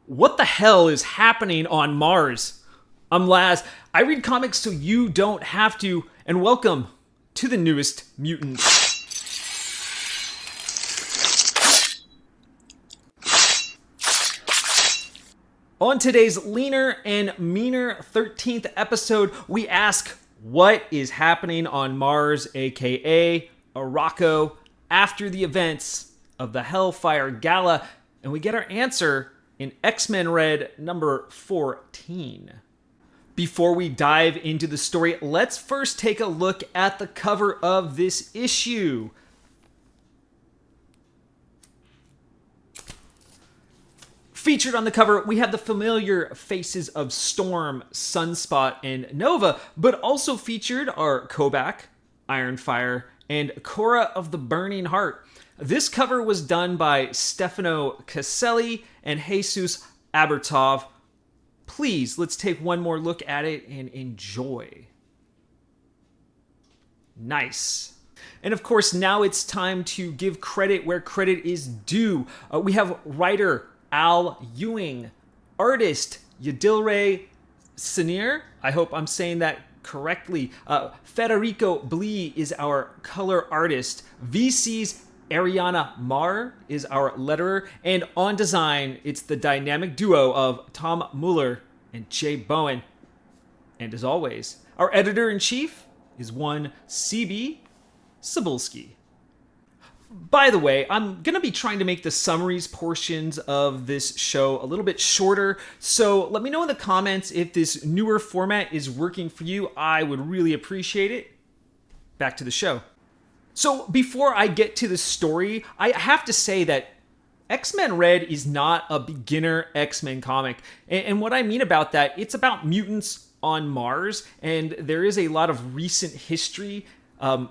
What the hell is happening on Mars? I'm Laz. I read comics so you don't have to, and welcome to the Newest Mutants. On today's Leaner and Meaner 13th episode, we ask, what is happening on Mars, aka Arakko, after the events of the Hellfire Gala? And we get our answer in X-Men Red number 14. Before we dive into the story, let's first take a look at the cover of this issue. Featured on the cover, we have the familiar faces of Storm, Sunspot, and Nova, but also featured are Kobak, Ironfire, and Cora of the Burning Heart. This cover was done by Stefano Caselli and Jesus Abertov. Please, let's take one more look at it and enjoy. Nice. And of course, now it's time to give credit where credit is due. We have writer Al Ewing, artist Yadilray Sinir. I hope I'm saying that correctly. Federico Blee is our color artist. VC's Ariana Marr is our letterer. And on design, it's the dynamic duo of Tom Mueller and Jay Bowen. And as always, our editor-in-chief is one CB Cebulski. By the way, I'm going to be trying to make the summaries portions of this show a little bit shorter, so let me know in the comments if this newer format is working for you. I would really appreciate it. Back to the show. So before I get to the story, I have to say that X-Men Red is not a beginner X-Men comic. And what I mean about that, it's about mutants on Mars, and there is a lot of recent history,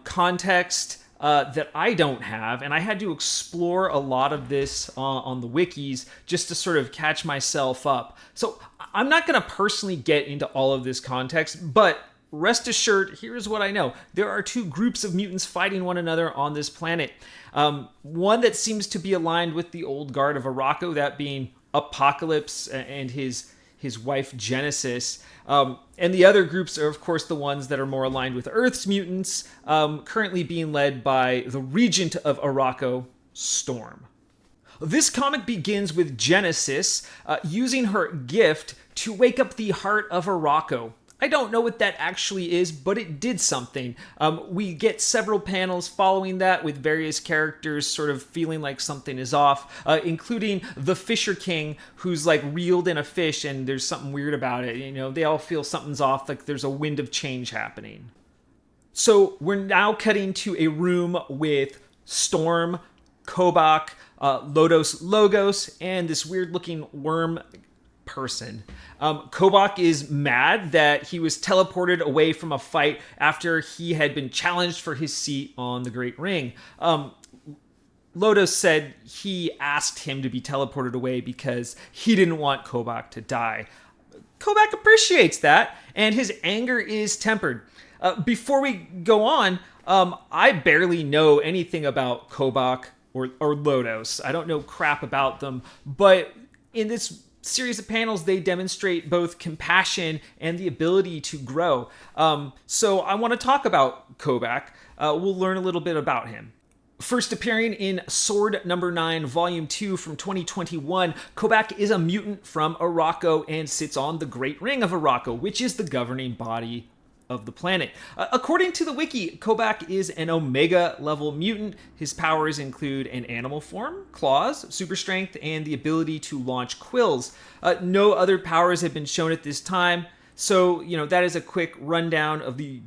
context, that I don't have, and I had to explore a lot of this on the wikis just to sort of catch myself up. So I'm not going to personally get into all of this context, but rest assured, here's what I know. There are two groups of mutants fighting one another on this planet. One that seems to be aligned with the old guard of Arakko, that being Apocalypse and his wife Genesis. And the other groups are, of course, the ones that are more aligned with Earth's mutants, currently being led by the Regent of Arakko, Storm. This comic begins with Genesis using her gift to wake up the heart of Arakko. I don't know what that actually is, but it did something. We get several panels following that with various characters sort of feeling like something is off, including the Fisher King, who's like reeled in a fish and there's something weird about it. You know, they all feel something's off, like there's a wind of change happening. So we're now cutting to a room with Storm, Kobak, Lodos Logos, and this weird looking worm person. Kobak is mad that he was teleported away from a fight after he had been challenged for his seat on the Great Ring. Lodos said he asked him to be teleported away because he didn't want Kobak to die. Kobak appreciates that, and his anger is tempered. Before we go on, I barely know anything about Kobak or Lodos. I don't know crap about them, but in this series of panels, they demonstrate both compassion and the ability to grow. So I want to talk about Kobak. We'll learn a little bit about him. First appearing in Sword number 9, volume 2 from 2021, Kobak is a mutant from Arakko and sits on the Great Ring of Arakko, which is the governing body of the planet. According to the wiki, Kobak is an Omega level mutant. His powers include an animal form, claws, super strength, and the ability to launch quills. No other powers have been shown at this time, so that is a quick rundown of the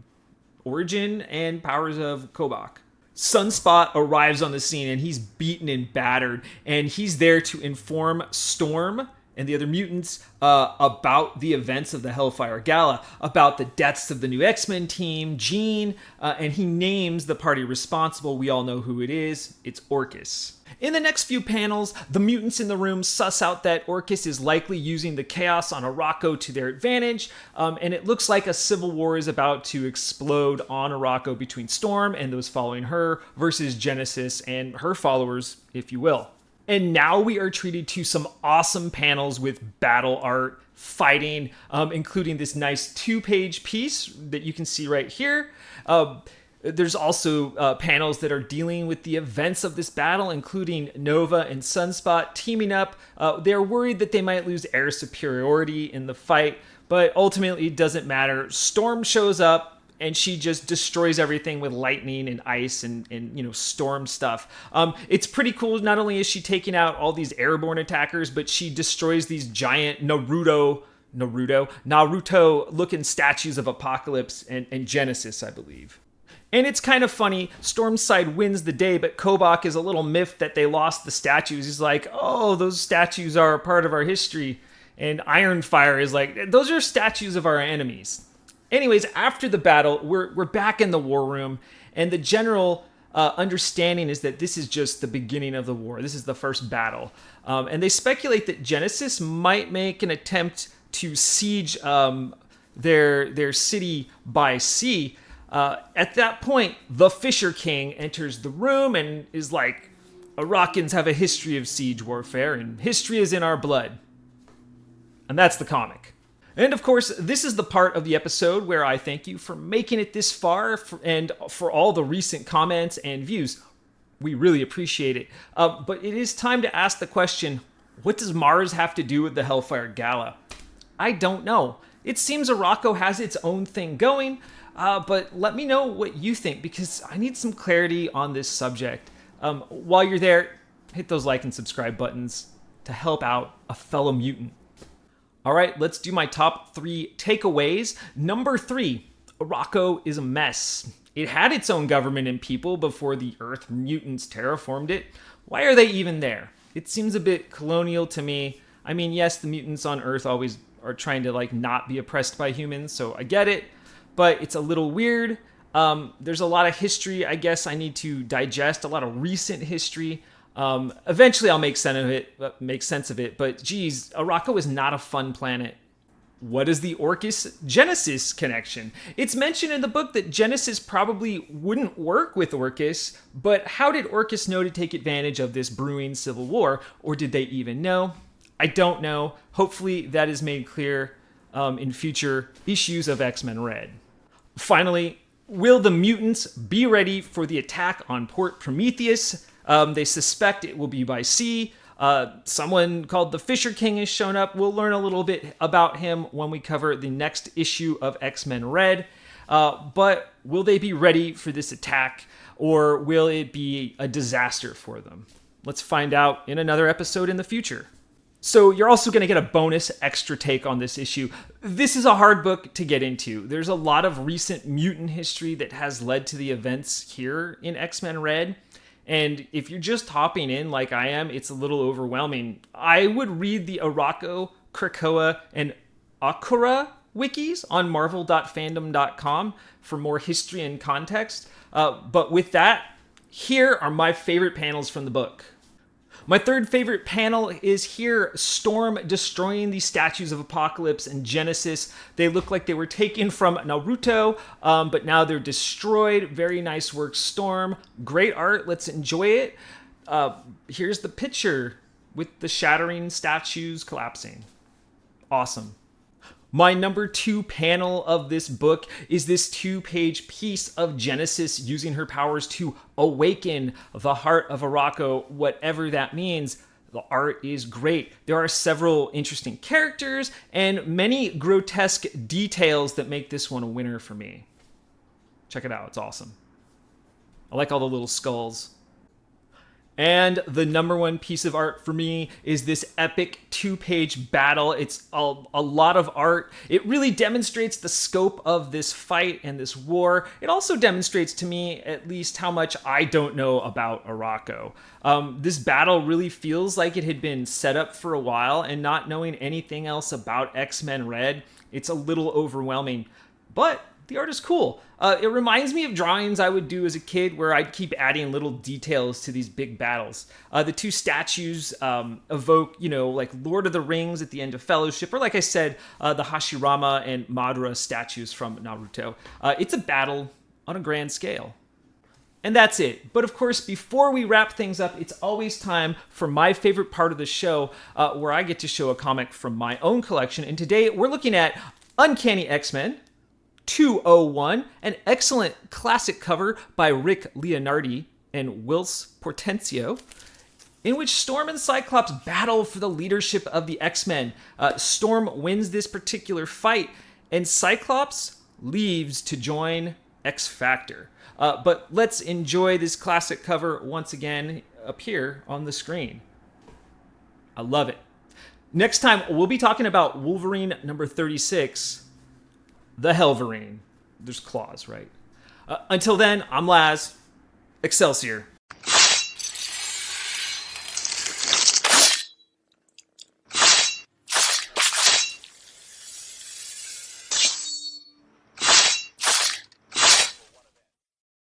origin and powers of Kobak. Sunspot arrives on the scene and he's beaten and battered, and he's there to inform Storm and the other mutants about the events of the Hellfire Gala, about the deaths of the new X-Men team, Jean, and he names the party responsible. We all know who it is. It's Orchis. In the next few panels, the mutants in the room suss out that Orchis is likely using the chaos on Arakko to their advantage, and it looks like a civil war is about to explode on Arakko between Storm and those following her versus Genesis and her followers, if you will. And now we are treated to some awesome panels with battle art, fighting, including this nice 2-page piece that you can see right here. There's also panels that are dealing with the events of this battle, including Nova and Sunspot teaming up. They're worried that they might lose air superiority in the fight, but ultimately it doesn't matter. Storm shows up, and she just destroys everything with lightning and ice and storm stuff. It's pretty cool. Not only is she taking out all these airborne attackers, but she destroys these giant Naruto-looking statues of Apocalypse and Genesis, I believe. And it's kind of funny. Storm's side wins the day, but Kobach is a little miffed that they lost the statues. He's like, oh, those statues are a part of our history. And Ironfire is like, those are statues of our enemies. Anyways, after the battle, we're back in the war room, and the general understanding is that this is just the beginning of the war. This is the first battle. And they speculate that Genesis might make an attempt to siege their city by sea. At that point, the Fisher King enters the room and is like, Arakkans have a history of siege warfare, and history is in our blood. And that's the comic. And of course, this is the part of the episode where I thank you for making it this far and for all the recent comments and views. We really appreciate it. But it is time to ask the question, what does Mars have to do with the Hellfire Gala? I don't know. It seems Arakko has its own thing going, but let me know what you think, because I need some clarity on this subject. While you're there, hit those like and subscribe buttons to help out a fellow mutant. All right, let's do my top 3 takeaways. Number 3, Arakko is a mess. It had its own government and people before the Earth mutants terraformed it. Why are they even there? It seems a bit colonial to me. I mean, yes, the mutants on Earth always are trying to not be oppressed by humans, so I get it, but it's a little weird. There's a lot of history, I guess, I need to digest, a lot of recent history. Eventually I'll make sense of it, but geez, Arakko is not a fun planet. What is the Orcus-Genesis connection? It's mentioned in the book that Genesis probably wouldn't work with Orcus, but how did Orcus know to take advantage of this brewing civil war, or did they even know? I don't know. Hopefully that is made clear in future issues of X-Men Red. Finally, will the mutants be ready for the attack on Port Prometheus? They suspect it will be by sea. Someone called the Fisher King has shown up. We'll learn a little bit about him when we cover the next issue of X-Men Red. But will they be ready for this attack, or will it be a disaster for them? Let's find out in another episode in the future. So you're also going to get a bonus extra take on this issue. This is a hard book to get into. There's a lot of recent mutant history that has led to the events here in X-Men Red. And if you're just hopping in like I am, it's a little overwhelming. I would read the Arakko, Krakoa, and Akura wikis on marvel.fandom.com for more history and context. But with that, here are my favorite panels from the book. My third favorite panel is here, Storm destroying the statues of Apocalypse and Genesis. They look like they were taken from Naruto, but now they're destroyed. Very nice work, Storm. Great art. Let's enjoy it. Here's the picture with the shattering statues collapsing. Awesome. My number 2 panel of this book is this 2-page piece of Genesis using her powers to awaken the heart of Arakko, whatever that means. The art is great. There are several interesting characters and many grotesque details that make this one a winner for me. Check it out. It's awesome. I like all the little skulls. And the number 1 piece of art for me is this epic 2-page battle. It's a lot of art. It really demonstrates the scope of this fight and this war. It also demonstrates to me at least how much I don't know about Arakko. This battle really feels like it had been set up for a while, and not knowing anything else about X-Men Red, it's a little overwhelming. But the art is cool. It reminds me of drawings I would do as a kid where I'd keep adding little details to these big battles. The 2 statues evoke, like Lord of the Rings at the end of Fellowship, or like I said, the Hashirama and Madara statues from Naruto. It's a battle on a grand scale. And that's it. But of course, before we wrap things up, it's always time for my favorite part of the show, where I get to show a comic from my own collection. And today we're looking at Uncanny X-Men 201, an excellent classic cover by Rick Leonardi and Whilce Portencio, in which Storm and Cyclops battle for the leadership of the X-Men. Storm wins this particular fight, and Cyclops leaves to join X-Factor. But let's enjoy this classic cover once again up here on the screen. I love it. Next time, we'll be talking about Wolverine number 36, the Helverine. There's claws, right? Until then, I'm Laz. Excelsior.